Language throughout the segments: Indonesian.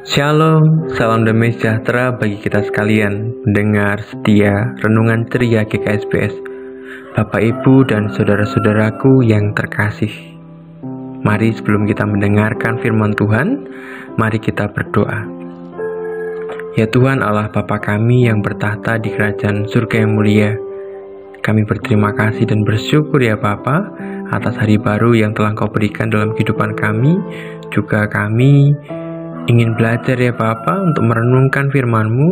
Shalom, salam damai sejahtera bagi kita sekalian, pendengar setia Renungan Ceria GKSBS, Bapak Ibu dan saudara-saudaraku yang terkasih. Mari sebelum kita mendengarkan firman Tuhan, mari kita berdoa. Ya Tuhan Allah Bapa kami yang bertahta di kerajaan surga yang mulia, kami berterima kasih dan bersyukur ya Bapa atas hari baru yang telah Kau berikan dalam kehidupan kami. Juga kami ingin belajar ya Bapa untuk merenungkan firman-Mu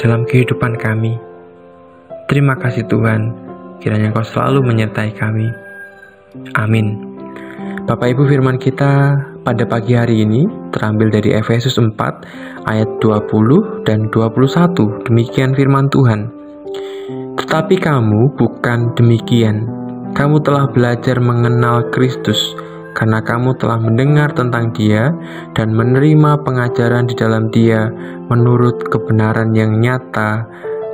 dalam kehidupan kami. Terima kasih Tuhan, kiranya Kau selalu menyertai kami. Amin. Bapak Ibu, firman kita pada pagi hari ini terambil dari Efesus 4 ayat 20 dan 21. Demikian firman Tuhan. Tetapi kamu bukan demikian. Kamu telah belajar mengenal Kristus, karena kamu telah mendengar tentang Dia dan menerima pengajaran di dalam Dia menurut kebenaran yang nyata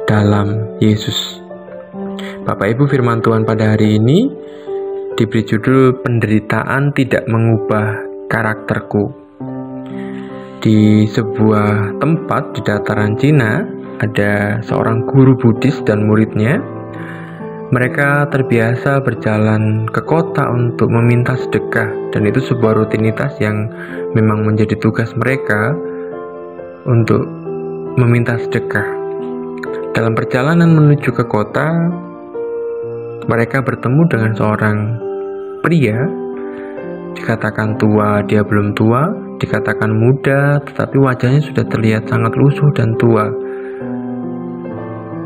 dalam Yesus. Bapak Ibu, firman Tuhan pada hari ini diberi judul Penderitaan Tidak Mengubah Karakterku. Di sebuah tempat di dataran Cina, ada seorang guru Buddhis dan muridnya. Mereka terbiasa berjalan ke kota untuk meminta sedekah, dan itu sebuah rutinitas yang memang menjadi tugas mereka untuk meminta sedekah. Dalam perjalanan menuju ke kota, mereka bertemu dengan seorang pria. Dikatakan tua, dia belum tua. Dikatakan muda, tetapi wajahnya sudah terlihat sangat lusuh dan tua.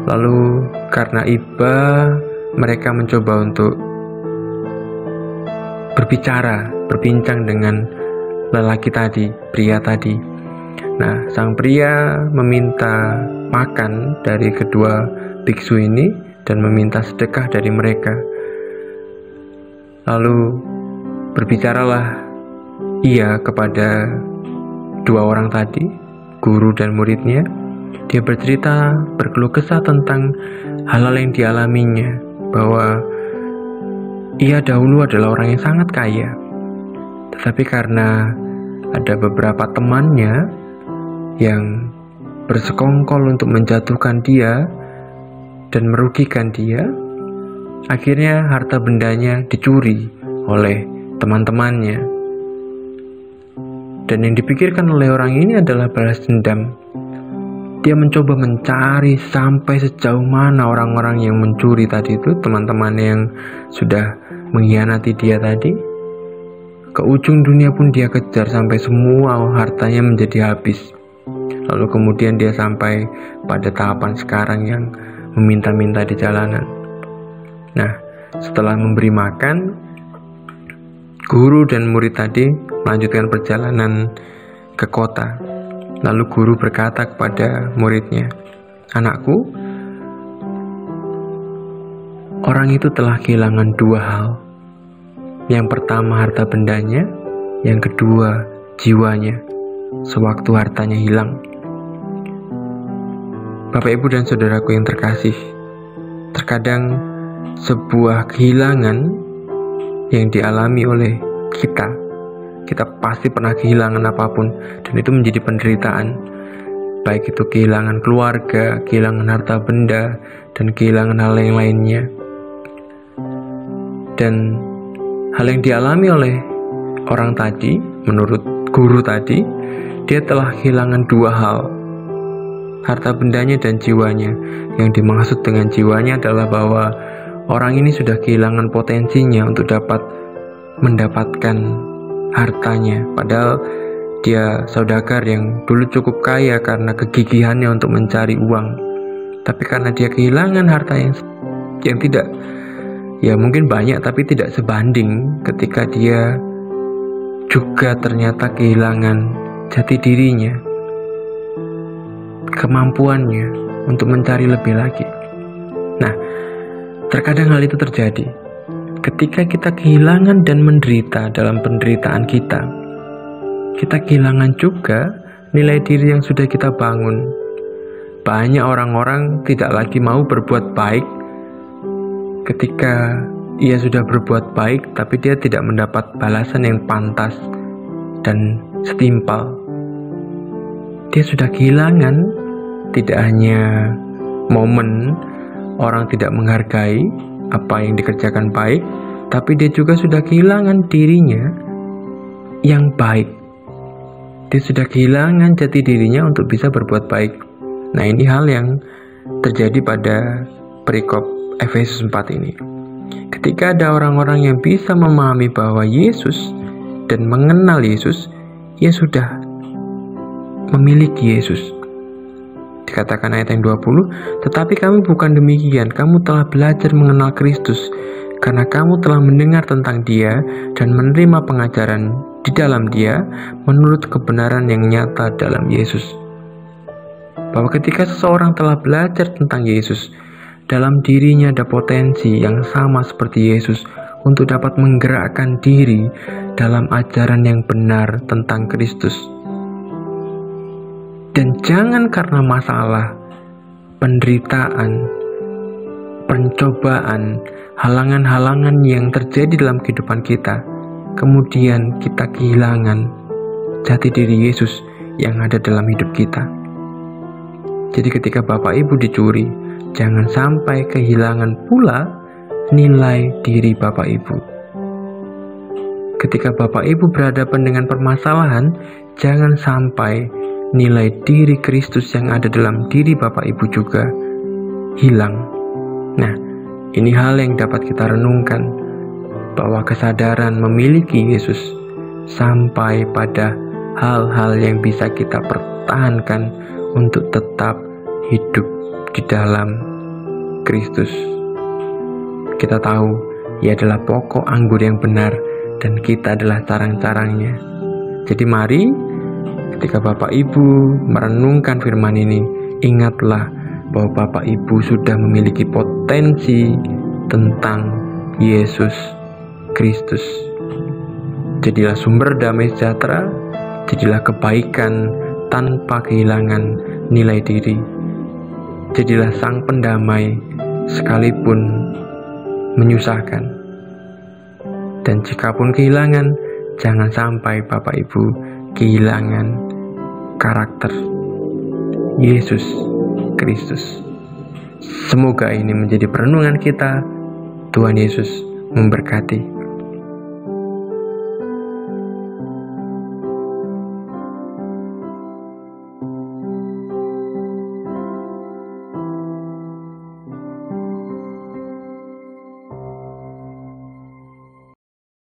Lalu karena iba, mereka mencoba untuk berbincang dengan lelaki tadi, pria tadi. Nah, sang pria meminta makan dari kedua biksu ini dan meminta sedekah dari mereka. Lalu berbicaralah ia kepada dua orang tadi, guru dan muridnya. Dia bercerita, berkeluh kesah tentang hal-hal yang dialaminya, bahwa ia dahulu adalah orang yang sangat kaya, tetapi karena ada beberapa temannya yang bersekongkol untuk menjatuhkan dia dan merugikan dia, akhirnya harta bendanya dicuri oleh teman-temannya. Dan yang dipikirkan oleh orang ini adalah balas dendam. Dia mencoba mencari sampai sejauh mana orang-orang yang mencuri tadi itu, teman-teman yang sudah mengkhianati dia tadi. Ke ujung dunia pun dia kejar sampai semua hartanya menjadi habis. Lalu kemudian dia sampai pada tahapan sekarang yang meminta-minta di jalanan. Nah, setelah memberi makan, guru dan murid tadi melanjutkan perjalanan ke kota. Lalu guru berkata kepada muridnya, "Anakku, orang itu telah kehilangan dua hal. Yang pertama harta bendanya, yang kedua jiwanya, sewaktu hartanya hilang." Bapak Ibu dan saudaraku yang terkasih, terkadang sebuah kehilangan yang dialami oleh kita pasti pernah kehilangan apapun, dan itu menjadi penderitaan. Baik itu kehilangan keluarga, kehilangan harta benda, dan kehilangan hal yang lainnya. Dan hal yang dialami oleh orang tadi, menurut guru tadi, dia telah kehilangan dua hal, harta bendanya dan jiwanya. Yang dimaksud dengan jiwanya adalah bahwa orang ini sudah kehilangan potensinya untuk dapat mendapatkan hartanya, padahal dia saudagar yang dulu cukup kaya karena kegigihannya untuk mencari uang. Tapi karena dia kehilangan harta yang tidak, ya mungkin banyak tapi tidak sebanding, ketika dia juga ternyata kehilangan jati dirinya, kemampuannya untuk mencari lebih lagi. Nah, terkadang hal itu terjadi ketika kita kehilangan dan menderita. Dalam penderitaan kita kehilangan juga nilai diri yang sudah kita bangun. Banyak orang-orang tidak lagi mau berbuat baik ketika ia sudah berbuat baik, tapi dia tidak mendapat balasan yang pantas dan setimpal. dia sudah kehilangan tidak hanya momen orang tidak menghargai apa yang dikerjakan baik, tapi dia juga sudah kehilangan dirinya yang baik. Dia sudah kehilangan jati dirinya untuk bisa berbuat baik. Nah, ini hal yang terjadi pada perikop Efesus 4 ini. Ketika ada orang-orang yang bisa memahami bahwa Yesus dan mengenal Yesus, ia sudah memiliki Yesus. Dikatakan ayat yang 20, tetapi kami bukan demikian, kamu telah belajar mengenal Kristus, karena kamu telah mendengar tentang Dia dan menerima pengajaran di dalam Dia menurut kebenaran yang nyata dalam Yesus. Bahwa ketika seseorang telah belajar tentang Yesus, dalam dirinya ada potensi yang sama seperti Yesus untuk dapat menggerakkan diri dalam ajaran yang benar tentang Kristus. Dan jangan karena masalah, penderitaan, pencobaan, halangan-halangan yang terjadi dalam kehidupan kita, kemudian kita kehilangan jati diri Yesus yang ada dalam hidup kita. Jadi ketika Bapak Ibu dicuri, jangan sampai kehilangan pula nilai diri Bapak Ibu. Ketika Bapak Ibu berhadapan dengan permasalahan, jangan sampai nilai diri Kristus yang ada dalam diri Bapak Ibu juga hilang. Nah, ini hal yang dapat kita renungkan, bahwa kesadaran memiliki Yesus sampai pada hal-hal yang bisa kita pertahankan untuk tetap hidup di dalam Kristus. Kita tahu Ia adalah pokok anggur yang benar dan kita adalah carang-carangnya. Jadi mari ketika Bapak Ibu merenungkan firman ini, ingatlah bahwa Bapak Ibu sudah memiliki potensi tentang Yesus Kristus. Jadilah sumber damai sejahtera, jadilah kebaikan tanpa kehilangan nilai diri. Jadilah sang pendamai sekalipun menyusahkan. Dan jikapun kehilangan, jangan sampai Bapak Ibu kehilangan karakter Yesus Kristus. Semoga ini menjadi perenungan kita. Tuhan Yesus memberkati.